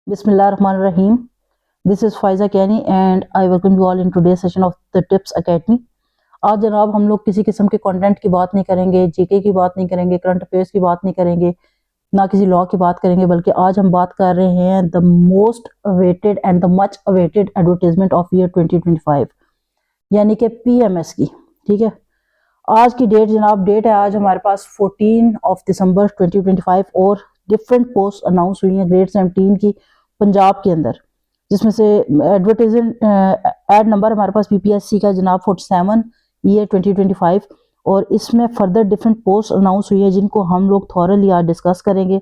Bismillahirrahmanirrahim. This is Faiza Kiani and I welcome you all in today's session of the Tips Academy. आज जनाब हम लोग किसी किस्म के कंटेंट की बात नहीं करेंगे, जीके की बात नहीं करेंगे, करंट अफेयर्स की बात नहीं करेंगे, ना किसी लॉ की बात करेंगे, बल्कि आज हम बात कर रहे हैं the most awaited and the much awaited advertisement of year 2025 यानी कि पीएमएस की। ठीक है, आज की डेट जनाब डेट है आज हमारे पास 14 दिसंबर 2025 और डिफरेंट पोस्ट अनाउंस हुई हैं ग्रेड 17 की पंजाब के अंदर, जिसमें से एडवर्टाइजमेंट एड नंबर हमारे पास पीपीएससी का जनाब 47 ईयर 2025 और इसमें फर्दर डिफरेंट पोस्ट अनाउंस हुई है जिनको हम लोग थॉरली आज डिस्कस करेंगे।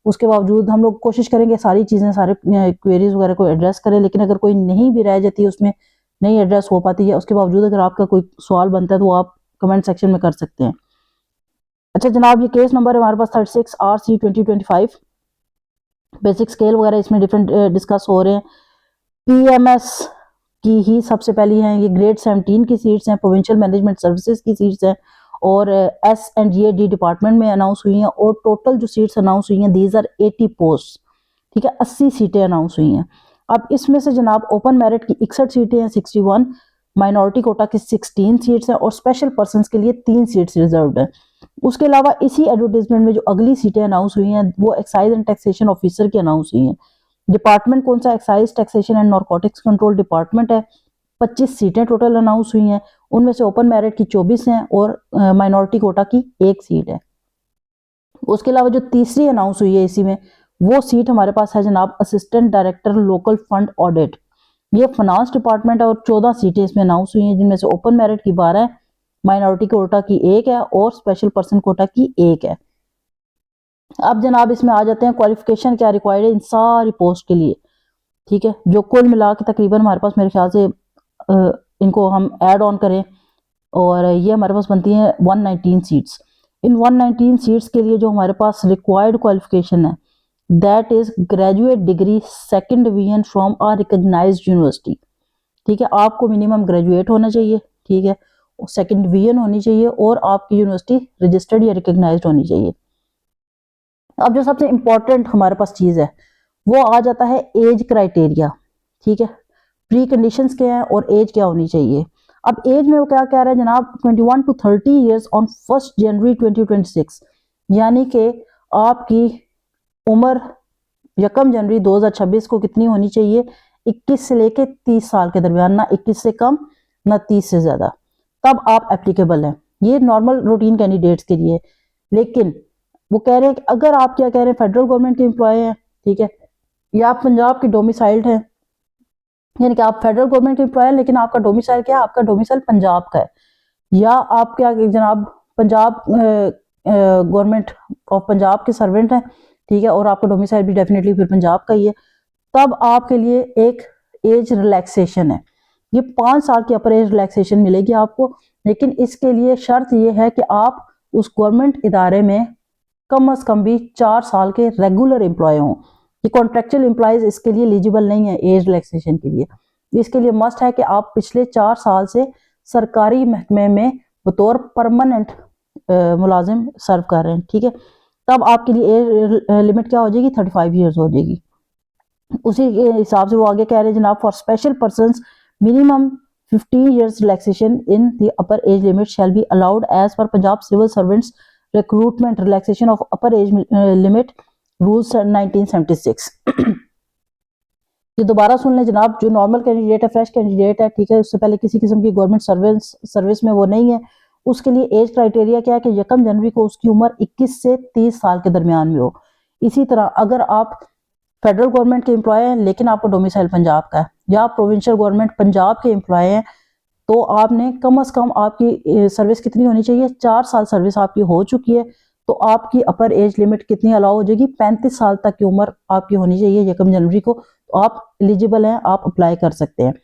उसके बावजूद हम लोग कोशिश करेंगे सारी चीज़ें सारे क्वेरीज वगैरह को एड्रेस करें, लेकिन अगर कोई नहीं भी रह जाती है उसमें नहीं एड्रेस हो पाती है, उसके बावजूद अगर आपका कोई सवाल बनता है तो आप कमेंट सेक्शन में कर सकते हैं। अच्छा जनाब, ये केस नंबर है हमारे पास 36 RC 2025। बेसिक स्केल वगैरह इसमें डिफरेंट डिस्कस हो रहे हैं। पीएमएस की ही सबसे पहली है, ये ग्रेड 17 की सीट्स हैं, प्रोविंशियल मैनेजमेंट सर्विसेज की सीट्स हैं और SNDAD डिपार्टमेंट में अनाउंस हुई हैं और टोटल जो सीट्स अनाउंस हुई हैं दीज आर 80 पोस्ट। ठीक है, 80 सीटें अनाउंस हुई हैं। अब इसमें से जनाब ओपन मेरिट की 61 सीटें हैं 61, माइनॉरिटी कोटा की 16 सीट्स हैं और स्पेशल पर्सन के लिए 3 सीट्स रिजर्व्ड है। उसके अलावा इसी एडवर्टाइजमेंट में जो अगली सीटें अनाउंस हुई हैं वो एक्साइज एंड टैक्सेशन ऑफिसर की अनाउंस हुई हैं। डिपार्टमेंट कौन सा? Excise taxation and narcotics control department है। 25 सीटें टोटल अनाउंस हुई हैं, उनमें से ओपन मेरिट की 24 हैं और माइनॉरिटी कोटा की 1 सीट है। उसके अलावा जो तीसरी अनाउंस हुई है इसी में वो सीट हमारे पास है जनाब assistant director local fund audit, ये फाइनेंस डिपार्टमेंट है और 14 सीटें इसमें अनाउंस हुई हैं जिनमें से ओपन मेरिट की 12 है, माइनॉरिटी कोटा की 1 है और स्पेशल पर्सन कोटा की 1 है। अब जनाब इसमें आ जाते हैं क्वालिफिकेशन क्या रिक्वायर्ड है इन सारी पोस्ट के लिए। ठीक है, जो कुल मिला के तकरीबन हमारे पास मेरे ख्याल से इनको हम ऐड ऑन करें और ये हमारे पास बनती है 119 सीट्स। इन 119 सीट्स के लिए जो हमारे पास रिक्वायर्ड क्वालिफिकेशन है that is graduate degree second division from a recognised university. ठीक है, आपको मिनिमम ग्रेजुएट होना चाहिए, ठीक है, सेकंड डिवीजन होनी चाहिए और आपकी यूनिवर्सिटी रजिस्टर्ड या रिकॉग्नाइज्ड होनी चाहिए। अब जो सबसे इंपॉर्टेंट हमारे पास चीज है वो आ जाता है एज क्राइटेरिया। ठीक है, प्री कंडीशंस क्या है और एज क्या होनी चाहिए। अब एज में वो क्या कह रहा है जनाब 21 to 30 ईयर्स ऑन 1 जनवरी 2026, यानी कि आपकी उम्र 1 जनवरी 2026 को कितनी होनी चाहिए? 21 से लेके 30 साल के दरमियान, ना 21 से कम ना 30 से ज्यादा, तब आप एप्लीकेबल हैं। ये नॉर्मल रूटीन कैंडिडेट्स के लिए। लेकिन वो कह रहे हैं कि अगर आप क्या कह रहे हैं फेडरल गवर्नमेंट के एम्प्लॉय हैं, ठीक है, या आप पंजाब के डोमिसाइल्ड हैं, यानी कि आप फेडरल गवर्नमेंट के एम्प्लॉय हैं लेकिन आपका डोमिसाइल क्या है? आपका डोमिसाइल पंजाब का है, या आप क्या जनाब पंजाब गवर्नमेंट ऑफ पंजाब के सर्वेंट हैं, ठीक है, और आपका डोमिसाइल भी डेफिनेटली फिर पंजाब का ही है, तब आपके लिए एक एज रिलैक्सेशन है। ये 5 साल की अपर एज रिलैक्सेशन मिलेगी आपको, लेकिन इसके लिए शर्त ये है कि आप उस गवर्नमेंट इदारे में कम अज कम भी 4 साल के रेगुलर एम्प्लॉय हों। ये कॉन्ट्रेक्चुअल एम्प्लॉयज इसके लिए एलिजिबल नहीं है एज रिलैक्सेशन के लिए। इसके लिए मस्ट है कि आप पिछले 4 साल से सरकारी महकमे में बतौर परमानेंट मुलाजिम सर्व कर रहे हैं। ठीक है, तब आपके लिए एज लिमिट क्या हो जाएगी? 35 ईयर्स हो जाएगी। उसी के हिसाब से वो आगे कह रहे हैं जनाब for special person minimum 15 years relaxation in the upper age limit shall be allowed as per Punjab civil servants recruitment relaxation of upper age limit rules 1976। ये दोबारा सुन लें जनाब, जो नॉर्मल कैंडिडेट है, फ्रेश कैंडिडेट है, ठीक है, उससे पहले किसी किस्म की गवर्नमेंट सर्विस में वो नहीं है, उसके लिए एज क्राइटेरिया क्या है कि 1 जनवरी को उसकी उम्र 21 से 30 साल के दरमियान में हो। इसी तरह अगर आप फेडरल गवर्नमेंट के एम्प्लॉय हैं लेकिन आपको डोमिसाइल पंजाब का है, या प्रोविंशियल गवर्नमेंट पंजाब के एम्प्लॉय हैं, तो आपने कम अज कम आपकी सर्विस कितनी होनी चाहिए? 4 साल सर्विस आपकी हो चुकी है, तो आपकी अपर एज लिमिट कितनी अलाउ हो जाएगी? 35 साल तक की उम्र आपकी होनी चाहिए 1 जनवरी को, तो आप एलिजिबल हैं, आप अप्लाई कर सकते हैं।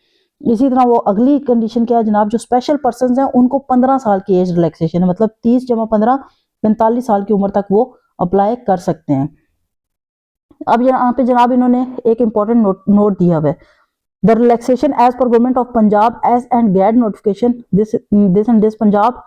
इसी तरह वो अगली कंडीशन क्या है जनाब, जो स्पेशल पर्सन हैं उनको 15 साल की एज रिलैक्सेशन है, मतलब 30 जमा 15 45 साल की उम्र तक वो अप्लाई कर सकते हैं। अब यहाँ पे जनाब इन्होंने एक इंपॉर्टेंट नोट दिया हुआ है, द रिलैक्सेशन एज पर government of Punjab age and gate notification this and this Punjab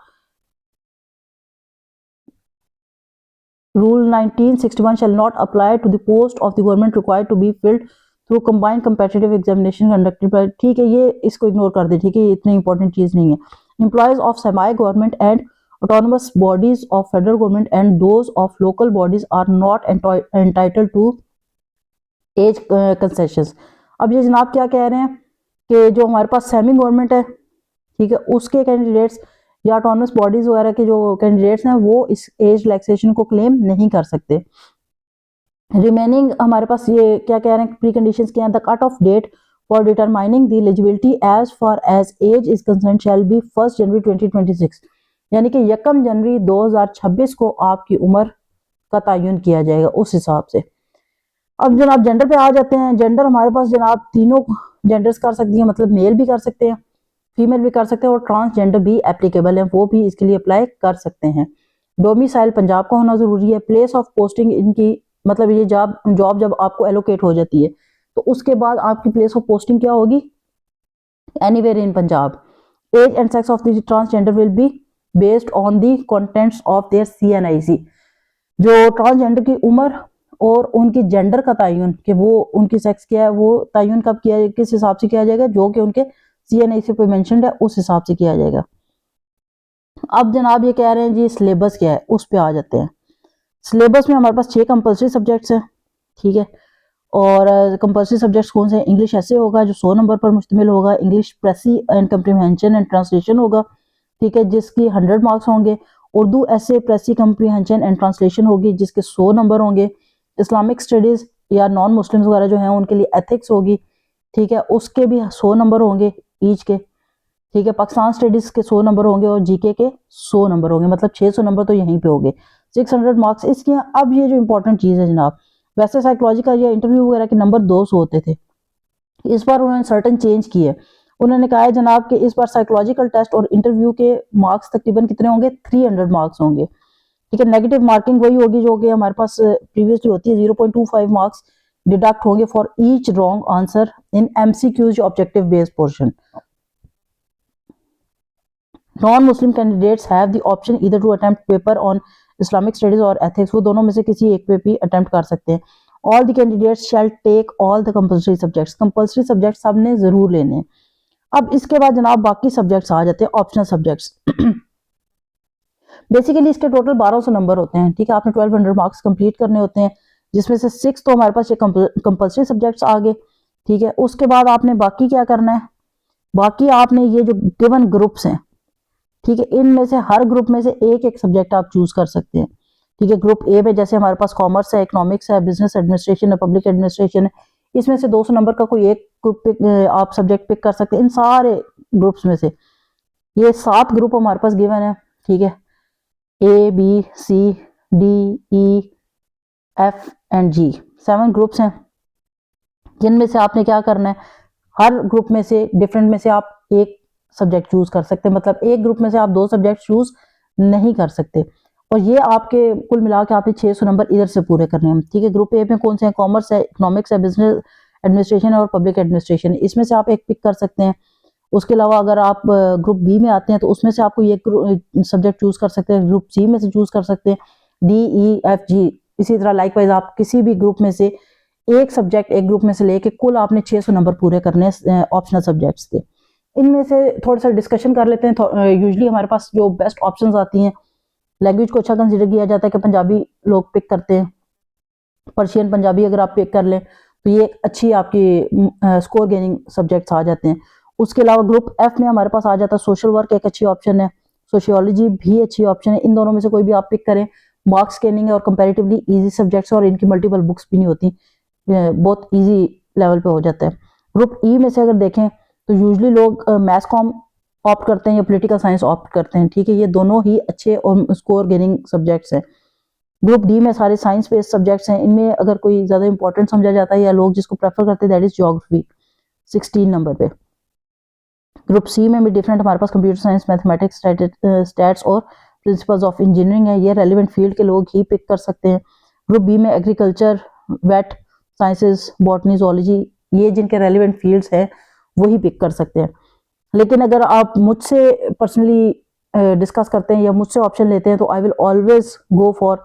Rule 1961 shall not apply to the post of the government required to be filled through combined competitive examination conducted by, ठीक है, ये इसको ignore कर दे, ठीक है, ये इतनी इंपॉर्टेंट चीज़ नहीं है. Employees of semi government and autonomous bodies of federal government and those of local bodies are not entitled to age concessions. अब ये जनाब क्या कह रहे हैं कि जो हमारे पास सेमी गवर्नमेंट है, ठीक है, उसके कैंडिडेट्स या ऑटोनमस बॉडीज वगैरह के जो कैंडिडेट्स हैं वो इस एज रिलैक्सेशन को क्लेम नहीं कर सकते. रिमेनिंग हमारे पास ये क्या कह रहे हैं, प्री कंडीशंस क्या हैं. The cut off date for determining the eligibility as far as age is concern shall be 1 January 2026, यानी कि 1 जनवरी 2026 को आपकी उम्र का तयन किया जाएगा उस हिसाब से. अब जनाब जेंडर पे आ जाते हैं. जेंडर हमारे पास जनाब तीनों जेंडर्स कर सकती हैं, मतलब मेल भी कर सकते हैं, फीमेल भी कर सकते हैं और ट्रांसजेंडर भी एप्लीकेबल है, वो भी इसके लिए अप्लाई कर सकते हैं. डोमिसाइल पंजाब का होना जरूरी है. प्लेस ऑफ पोस्टिंग इनकी, मतलब ये जॉब जब आपको एलोकेट हो जाती है तो उसके बाद आपकी प्लेस ऑफ पोस्टिंग क्या होगी, anywhere in Punjab. Age and sex of the transgender will be based on the contents of their CNIC. जो ट्रांसजेंडर की उम्र और उनकी जेंडर का तयन कि वो उनकी सेक्स क्या है, वो तयन कब किया, किस हिसाब से किया जाएगा, जो कि उनके CNIC पे मेंशन्ड है उस हिसाब से किया जाएगा. अब जनाब ये कह रहे हैं जी सिलेबस क्या है, उस पे आ जाते हैं. सिलेबस में हमारे पास 6 कंपल्सरी सब्जेक्ट्स हैं, ठीक है, और कंपल्सरी सब्जेक्ट्स कौन से हैं. इंग्लिश ऐसे होगा जो 100 नंबर पर मुश्तमिल होगा. English precis and comprehension and translation होगा, ठीक है, जिसकी 100 मार्क्स होंगे. उर्दू ऐसे प्रेसी कम्प्रीहेंशन एंड ट्रांसलेशन होगी जिसके 100 नंबर होंगे. इस्लामिक स्टडीज या नॉन मुस्लिम्स वगैरह जो हैं उनके लिए एथिक्स होगी, ठीक है, उसके भी 100 नंबर होंगे ईच के, ठीक है. पाकिस्तान स्टडीज के 100 नंबर होंगे और जीके के 100 नंबर होंगे, मतलब 600 नंबर तो यहीं पे होंगे. 600 मार्क्स इसके. अब ये जो इंपॉर्टेंट चीज़ है जनाब, वैसे साइकोलॉजी का या इंटरव्यू वगैरह के नंबर 200 होते थे, इस बार उन्होंने सर्टन चेंज किए. उन्होंने कहा है जनाब कि इस बार साइकोलॉजिकल टेस्ट और इंटरव्यू के मार्क्स तकरीबन कितने होंगे, 300 मार्क्स होंगे, ठीक है. नेगेटिव मार्किंग वही होगी जो कि हमारे पास प्रीवियसली होती है. 0.25 मार्क्स डिडक्ट होंगे for each wrong answer in MCQs objective based portion. Non Muslim candidates have the option either to attempt paper on Islamic studies और एथिक्स, वो दोनों में से किसी एक पे भी अटेम्प्ट कर सकते हैं. All the candidates shall take all the compulsory subjects, compulsory subject सब ने जरूर लेने. अब इसके बाद जनाब बाकी सब्जेक्ट्स आ जाते हैं, ऑप्शनल सब्जेक्ट्स. बेसिकली इसके टोटल 1200 नंबर होते हैं, ठीक है. आपने 1200 मार्क्स कंप्लीट करने होते हैं, जिसमें से 6 तो हमारे पास ये कंपल्सरी सब्जेक्ट्स आ गए, ठीक है. उसके बाद आपने बाकी क्या करना है, बाकी आपने ये जो गिवन ग्रुप्स हैं, ठीक है, इनमें से हर ग्रुप में से एक एक सब्जेक्ट आप चूज कर सकते हैं, ठीक है. ग्रुप ए में जैसे हमारे पास कॉमर्स है, इकोनॉमिक्स है, बिजनेस एडमिनिस्ट्रेशन है, पब्लिक एडमिनिस्ट्रेशन है, इसमें से 200 नंबर का कोई एक ग्रुप आप सब्जेक्ट पिक कर सकते हैं. इन सारे ग्रुप्स में से ये 7 ग्रुप हमारे पास गिवन है, ठीक है. A B C D E F and G 7 groups हैं, जिनमें से आपने क्या करना है, हर ग्रुप में से डिफरेंट में से आप एक सब्जेक्ट चूज कर सकते हैं. मतलब एक ग्रुप में से आप 2 सब्जेक्ट चूज नहीं कर सकते. और ये आपके कुल मिला के आपने 600 नंबर इधर से पूरे करने हैं, ठीक है. ग्रुप ए में कौन से हैं, कॉमर्स है, इकोनॉमिक्स है, बिजनेस एडमिनिस्ट्रेशन है और पब्लिक एडमिनिस्ट्रेशन है. इसमें से आप एक पिक कर सकते हैं. उसके अलावा अगर आप ग्रुप बी में आते हैं तो उसमें से आपको ये सब्जेक्ट चूज कर सकते हैं. ग्रुप सी में से चूज कर सकते हैं, DEFG. इसी तरह लाइकवाइज आप किसी भी ग्रुप में से एक सब्जेक्ट एक ग्रुप में से लेके कुल आपने 600 नंबर पूरे करने हैं ऑप्शनल सब्जेक्ट्स के. इनमें से थोड़ा सा डिस्कशन कर लेते हैं. यूजुअली हमारे पास जो बेस्ट ऑप्शंस आती हैं, लैंग्वेज को अच्छा कंसिडर किया जाता है कि पंजाबी लोग पिक करते हैं. पर्शियन पंजाबी अगर आप पिक कर लें तो ये अच्छी आपकी स्कोर गेनिंग सब्जेक्ट्स आ जाते हैं. उसके अलावा ग्रुप एफ में हमारे पास आ जाता है सोशल वर्क, एक अच्छी ऑप्शन है. सोशियोलॉजी भी अच्छी ऑप्शन है. इन दोनों में से कोई भी आप पिक करें. मार्क्स स्कैनिंग है और कंपैरेटिवली इजी सब्जेक्ट्स और इनकी मल्टीपल बुक्स भी नहीं होती, बहुत इजी लेवल पे हो जाता है. ग्रुप ई में से अगर देखें तो यूजुअली लोग मैथ्स कॉम ऑप्ट करते हैं या पॉलिटिकल साइंस ऑप्ट करते हैं, ठीक है. ये दोनों ही अच्छे और स्कोर गेनिंग सब्जेक्ट्स हैं. ग्रुप डी में सारे साइंस बेस्ड सब्जेक्ट्स हैं. इनमें अगर कोई ज्यादा इंपॉर्टेंट समझा जाता है या लोग जिसको प्रेफर करते हैं दैट इज ज्योग्राफी, 16 नंबर पे. ग्रुप सी में भी डिफरेंट हमारे पास कंप्यूटर साइंस, मैथमेटिक्स, स्टैट्स और प्रिंसिपल्स ऑफ इंजीनियरिंग है. ये रेलिवेंट फील्ड के लोग ही पिक कर सकते हैं. ग्रुप बी में agriculture, vet sciences, botany, zoology, ये जिनके रेलिवेंट फील्ड्स हैं वही पिक कर सकते हैं. लेकिन अगर आप मुझसे पर्सनली डिस्कस करते हैं या मुझसे ऑप्शन लेते हैं तो I will always go for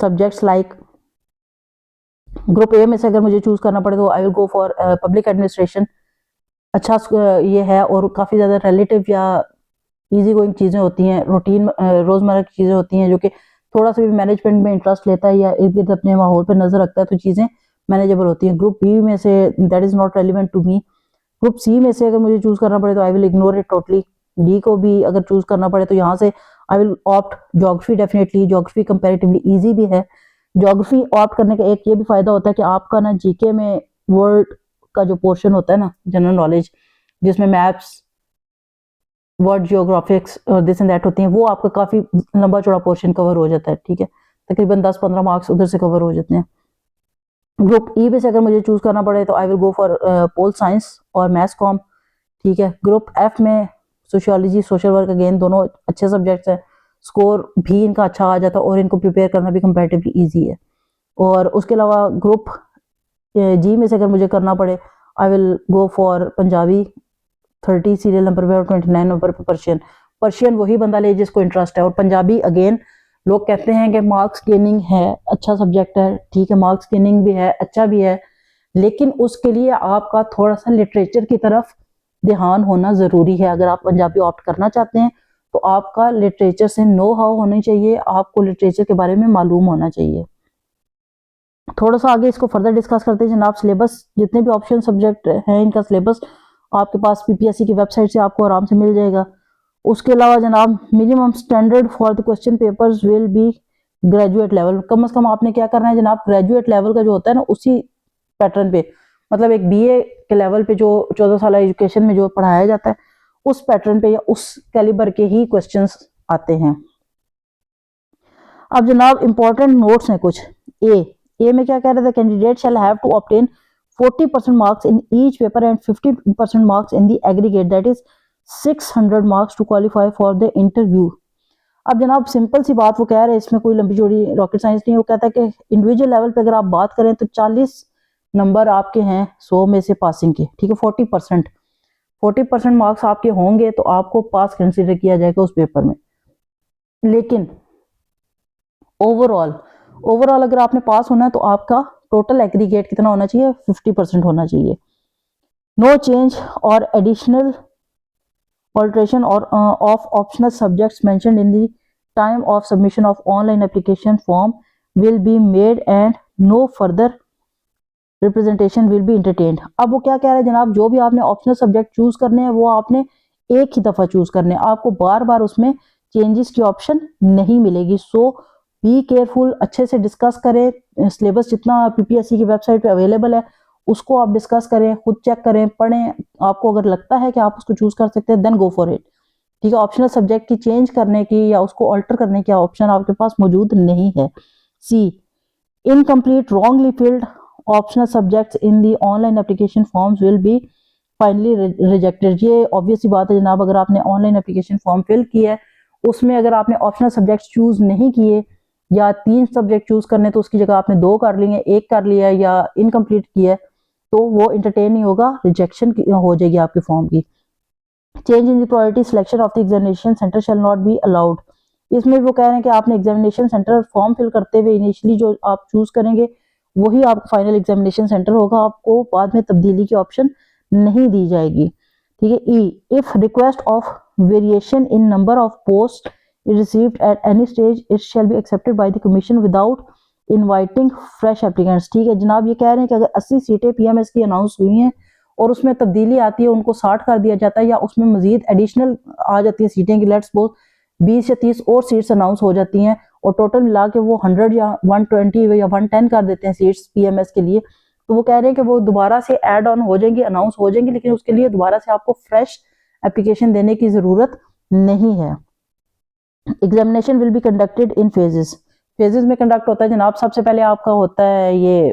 subjects like group A में से अगर मुझे चूज करना पड़े तो I will go for public administration. अच्छा ये है और काफ़ी ज़्यादा रिलेटिव या इजी गोइंग चीज़ें होती हैं, रूटीन रोज़मर्रा की चीज़ें होती हैं जो कि थोड़ा सा भी मैनेजमेंट में इंटरेस्ट लेता है या इर्द गिर्द अपने माहौल पर नज़र रखता है तो चीज़ें मैनेजेबल होती हैं। ग्रुप बी में से that is not relevant to me. Group C में से अगर मुझे चूज करना पड़े तो I will ignore it totally. D को भी अगर चूज करना पड़े तो यहाँ से I will opt geography. Definitely geography comparatively easy भी है। ज्योग्राफी ऑप्ट करने का एक ये भी फायदा होता है कि आपका ना जीके में वर्ल्ड का जो पोर्शन होता है ना, जनरल नॉलेज, जिसमें मैप्स, वर्ल्ड जियोग्राफिक्स और दिस एंड दैट होती हैं, वो आपका काफ़ी लंबा चौड़ा पोर्शन कवर हो जाता है। ठीक है, तकरीबन 10-15 मार्क्स उधर से कवर हो जाते हैं। ग्रुप ई में से अगर मुझे चूज करना पड़े तो I will go for pol science और मैथ्स कॉम। ठीक है, ग्रुप एफ में सोशियोलॉजी, सोशल वर्क, अगेन दोनों अच्छे सब्जेक्ट्स हैं, स्कोर भी इनका अच्छा आ जाता है और इनको प्रिपेयर करना भी कंपैरेटिवली इजी है। और उसके अलावा ग्रुप जी में से अगर मुझे करना पड़े I will go for Punjabi 30 serial number पे और 29 नंबर पे पर्शियन। पर्शियन वही बंदा ले जिसको इंटरेस्ट है, और पंजाबी अगेन लोग कहते हैं कि मार्क्स गेनिंग है, अच्छा सब्जेक्ट है। ठीक है, मार्क्स गेनिंग भी है, अच्छा भी है, लेकिन उसके लिए आपका थोड़ा सा लिटरेचर की तरफ ध्यान होना ज़रूरी है। अगर आप पंजाबी ऑप्ट करना चाहते हैं तो आपका लिटरेचर से नो हाउ होनी चाहिए, आपको लिटरेचर के बारे में मालूम होना चाहिए। थोड़ा सा आगे इसको फर्दर डिस्कस करते हैं जनाब। सिलेबस, जितने भी ऑप्शन सब्जेक्ट हैं इनका सिलेबस आपके पास पीपीएससी की वेबसाइट से आपको आराम से मिल जाएगा। उसके अलावा जनाब minimum standard for the question papers will be graduate level. कम से कम आपने क्या करना है जनाब, ग्रेजुएट लेवल का जो होता है ना उसी पैटर्न पे, मतलब एक बीए के लेवल पे जो 14 साल एजुकेशन में जो पढ़ाया जाता है उस पैटर्न पे या उस कैलिबर के ही क्वेश्चंस आते हैं। अब जनाब इंपॉर्टेंट नोट्स हैं कुछ। ए में क्या कह रहे थे, candidate shall have to obtain 40% marks in each paper and 50% marks in the aggregate, that is 600 marks to qualify for the interview. अब जनाब सिंपल सी बात वो कह रहे हैं, इसमें कोई लंबी चौड़ी रॉकेट साइंस नहीं। वो कहता है कि इंडिविजुअल लेवल पे अगर आप बात करें तो 40 नंबर आपके हैं 100 में से पासिंग के। ठीक है, 40% मार्क्स आपके होंगे तो आपको पास कंसीडर किया जाएगा उस पेपर में। लेकिन ओवरऑल अगर आपने पास होना है तो आपका टोटल एग्रीगेट कितना होना चाहिए, 50% होना चाहिए। नो चेंज और additional alteration or of optional subjects mentioned in the time of submission of online application form will be made and no further representation will be entertained। अब वो क्या कह रहे हैं जनाब, जो भी आपने ऑप्शनल सब्जेक्ट चूज करने हैं वो आपने एक ही दफा चूज करने हैं, आपको बार बार उसमें चेंजेस की ऑप्शन नहीं मिलेगी। सो बी केयरफुल, अच्छे से डिस्कस करें सिलेबस जितना पीपीएससी की वेबसाइट पे अवेलेबल है उसको आप डिस्कस करें, खुद चेक करें, पढ़ें। आपको अगर लगता है कि आप उसको चूज कर सकते हैं देन गो फॉर इट। ठीक है, ऑप्शनल सब्जेक्ट की चेंज करने की या उसको अल्टर करने की ऑप्शन आपके पास मौजूद नहीं है। C, incomplete wrongly filled optional subjects in the online application forms will be finally rejected. ये ऑब्वियस सी बात है जनाब, अगर आपने ऑनलाइन एप्लीकेशन फॉर्म फिल किया है उसमें अगर आपने ऑप्शनल सब्जेक्ट चूज नहीं किए या 3 सब्जेक्ट चूज करने तो उसकी जगह आपने 2 कर लिए, 1 कर लिया या इनकम्प्लीट किया तो वो इंटरटेन नहीं होगा, रिजेक्शन हो जाएगी आपके फॉर्म की। Change in the priority selection of the examination centre shall not be allowed. इसमें वो कह रहे हैं कि आपने एग्जामिनेशन सेंटर फॉर्म फिल करते हुए इनिशियली जो आप चूज करेंगे वही आपका फाइनल एग्जामिनेशन सेंटर होगा, आपको बाद में तब्दीली की ऑप्शन नहीं दी जाएगी। ठीक है, E, if request of variation in number of post received at any stage it shall be accepted by the commission without inviting fresh applicants. ठीक है जनाब, ये कह रहे हैं कि अगर 80 सीटें पीएमएस की अनाउंस हुई हैं और उसमें तब्दीली आती है, उनको 60 कर दिया जाता है या उसमें मजीद एडिशनल आ जाती है सीटें की, लेट्स सपोज 20 या 30 और सीट्स अनाउंस हो जाती हैं और टोटल मिला के वो 100 या 120 या 110 कर देते हैं सीट्स पीएमएस के लिए, तो वो कह रहे हैं कि वो दोबारा से ऐड ऑन हो जाएंगी, अनाउंस हो जाएंगी, लेकिन उसके लिए दोबारा से आपको फ्रेश एप्लीकेशन देने की जरूरत नहीं है। Examination will be conducted in phases में कंडक्ट होता है जनाब। सबसे पहले आपका होता है ये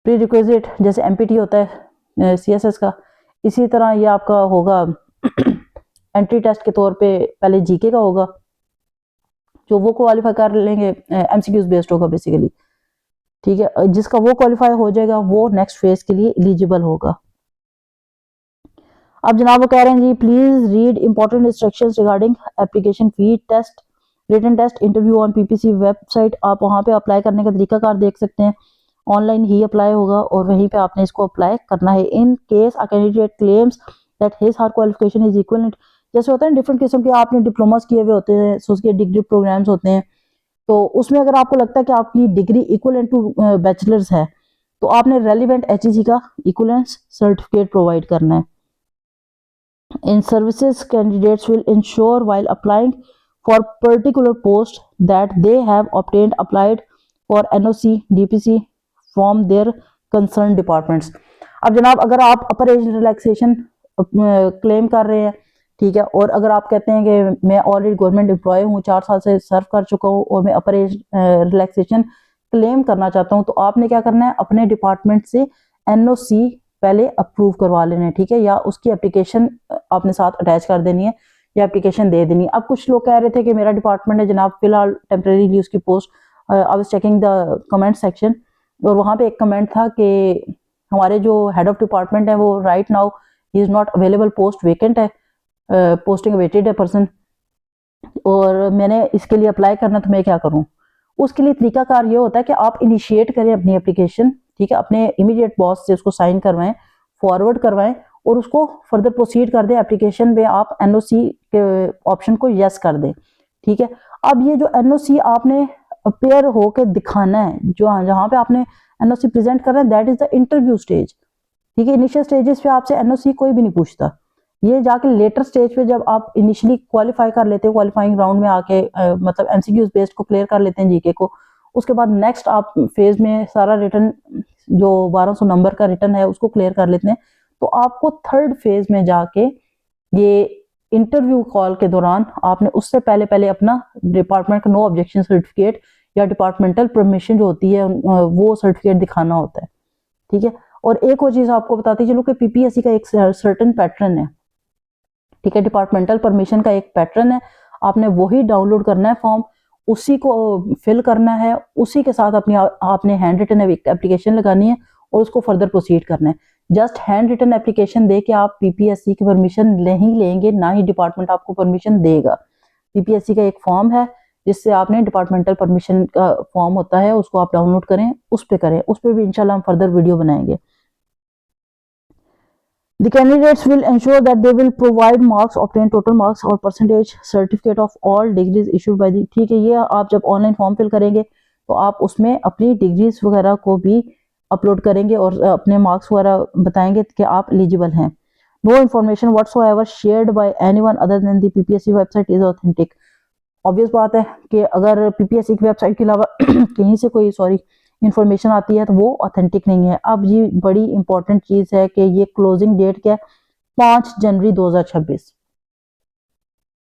प्री रिक्विजिट, जैसे एमपीटी होता है सीएसएस का, इसी तरह ये आपका होगा एंट्री टेस्ट के तौर पे पहले जीके का होगा जो वो क्वालिफाई कर लेंगे, एमसीक्यूज बेस्ड होगा बेसिकली। ठीक है, जिसका वो क्वालिफाई हो जाएगा वो नेक्स्ट फेज के लिए एलिजिबल होगा। अब जनाब वो कह रहे हैं जी please read important instructions regarding application fee, test written test interview on PPC website, आप वहाँ पे अप्लाई करने का तरीकाकार देख सकते हैं। ऑनलाइन ही अप्लाई होगा और वहीं पे आपने इसको अप्लाई करना है। In case a candidate claims that his her qualification is equivalent, जैसे होता है डिफरेंट किस्म के आपने डिप्लोमास किए हुए होते हैं, सो उसके डिग्री प्रोग्राम्स होते हैं, तो उसमें अगर आपको लगता है कि आपकी डिग्री इक्विवेलेंट टू बैचलर्स है तो आपने रेलिवेंट एचईसी का इक्विवेलेंस सर्टिफिकेट प्रोवाइड करना है। In services, candidates will ensure while applying for particular post that they have applied for NOC, DPC from their concerned departments। अब जनाब अगर आप अपर एज रिलैक्सेशन क्लेम कर रहे हैं, ठीक है, और अगर आप कहते हैं कि मैं ऑलरेडी गवर्नमेंट एम्प्लॉय हूँ, 4 साल से सर्व कर चुका हूँ और मैं अपर एज रिलैक्सेशन क्लेम करना चाहता हूँ, तो आपने क्या करना है, अपने डिपार्टमेंट से NOC पहले अप्रूव करवा लेना है, ठीक है, या उसकी एप्लीकेशन आपने साथ अटैच कर देनी है या एप्लीकेशन दे देनी है। अब कुछ लोग कह रहे थे कि मेरा डिपार्टमेंट है जनाब फिलहाल टेम्परेरीली उसकी post, I was checking the comment section और वहाँ पे एक कमेंट था कि हमारे जो हेड ऑफ डिपार्टमेंट है वो right now he is not available, post vacant है, पोस्टिंग अवेटेड है पर्सन, और मैंने इसके लिए अप्लाई करना, तो मैं क्या करूँ। उसके लिए तरीकाकार ये होता है कि आप इनिशिएट करें अपनी एप्लीकेशन, ठीक है, अपने इमीडिएट बॉस से उसको साइन करवाएं, फॉरवर्ड करवाएं और उसको फर्दर प्रोसीड कर दें। एप्लीकेशन में आप एनओसी के ऑप्शन को यस कर दें, ठीक है। अब ये जो एनओसी आपने अपेयर होके दिखाना है, जो जहाँ पे आपने एनओसी प्रेजेंट कर रहे हैं, that is the interview stage, ठीक है। इनिशियल स्टेजेस पे आपसे एनओसी कोई भी नहीं पूछता, ये जाके लेटर स्टेज पे जब आप इनिशियली क्वालिफाई कर लेते हो, क्वालिफाइंग राउंड में आके मतलब एमसीक्यूज बेस्ड को क्लियर कर लेते हैं, जीके को, उसके बाद नेक्स्ट आप फेज में सारा रिटर्न जो 1200 नंबर का रिटर्न है उसको क्लियर कर लेते हैं, तो आपको थर्ड फेज में जाके ये इंटरव्यू कॉल के दौरान आपने उससे पहले पहले अपना डिपार्टमेंट का नो ऑब्जेक्शन सर्टिफिकेट या डिपार्टमेंटल परमिशन जो होती है वो सर्टिफिकेट दिखाना होता है, ठीक है। और एक और चीज आपको बताती चलो कि पीपीएससी का एक सर्टेन पैटर्न है, ठीक है, डिपार्टमेंटल परमिशन का एक पैटर्न है, आपने वही डाउनलोड करना है फॉर्म, उसी को फिल करना है, उसी के साथ अपनी आपने हैंड रिटन एप्लीकेशन लगानी है और उसको फर्दर प्रोसीड करना है। जस्ट हैंड रिटन एप्लीकेशन दे के आप पीपीएससी की परमिशन नहीं लेंगे, ना ही डिपार्टमेंट आपको परमिशन देगा। पीपीएससी का एक फॉर्म है जिससे आपने डिपार्टमेंटल परमिशन का फॉर्म होता है, उसको आप डाउनलोड करें, उस पर करें, उस पर भी इंशाल्लाह हम फर्दर वीडियो बनाएंगे। The candidates will ensure that they will provide marks, obtain total marks और percentage certificate of all degrees issued by the, ठीक है, ये आप जब ऑनलाइन फॉर्म फिल करेंगे तो आप उसमें अपनी डिग्रीज वगैरह को भी अपलोड करेंगे और अपने मार्क्स वगैरह बताएंगे कि आप एलिजिबल हैं। No information whatsoever shared by anyone other than the PPSC website is authentic. Obvious बात है कि अगर पीपीएससी की वेबसाइट के अलावा कहीं से कोई इंफॉर्मेशन आती है तो वो ऑथेंटिक नहीं है। अब ये बड़ी इंपॉर्टेंट चीज है कि ये क्लोजिंग डेट क्या है, 5 जनवरी 2026।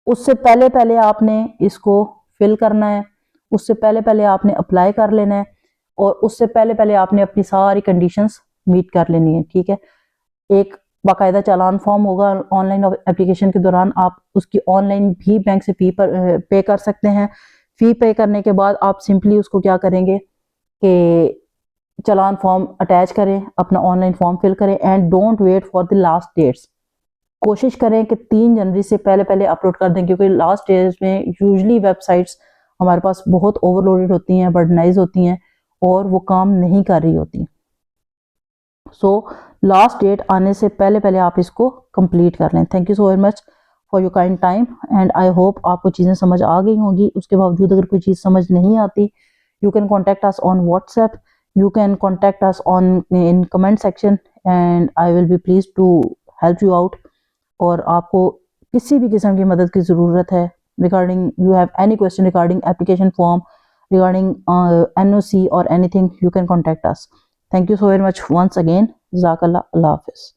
उससे पहले पहले आपने इसको फिल करना है, उससे पहले पहले आपने अप्लाई कर लेना है और उससे पहले पहले आपने अपनी सारी कंडीशंस मीट कर लेनी है, ठीक है। एक बाकायदा चालान फॉर्म होगा ऑनलाइन एप्लीकेशन के दौरान, आप उसकी ऑनलाइन भी बैंक से पे कर सकते हैं। फी पे करने के बाद आप सिंपली उसको क्या करेंगे कि चालान फॉर्म अटैच करें, अपना ऑनलाइन फॉर्म फिल करें and don't wait for the last dates. कोशिश करें कि 3 जनवरी से पहले पहले अपलोड कर दें, क्योंकि लास्ट डेज में यूजुअली वेबसाइट्स हमारे पास बहुत ओवरलोडेड होती हैं, बर्डनाइज होती हैं और वो काम नहीं कर रही होती। सो लास्ट डेट आने से पहले पहले आप इसको कंप्लीट कर लें। Thank you so very much for your kind time and I hope आपको चीज़ें समझ आ गई होंगी। उसके बावजूद अगर कोई चीज़ समझ नहीं आती, you can contact us on WhatsApp, you can contact us on in comment section and I will be pleased to help you out। और आपको किसी भी किस्म की मदद की ज़रूरत है, regarding you have any question regarding application form, regarding NOC or anything, you can contact us। Thank you so very much once again। Jazakallah, Allah Hafiz।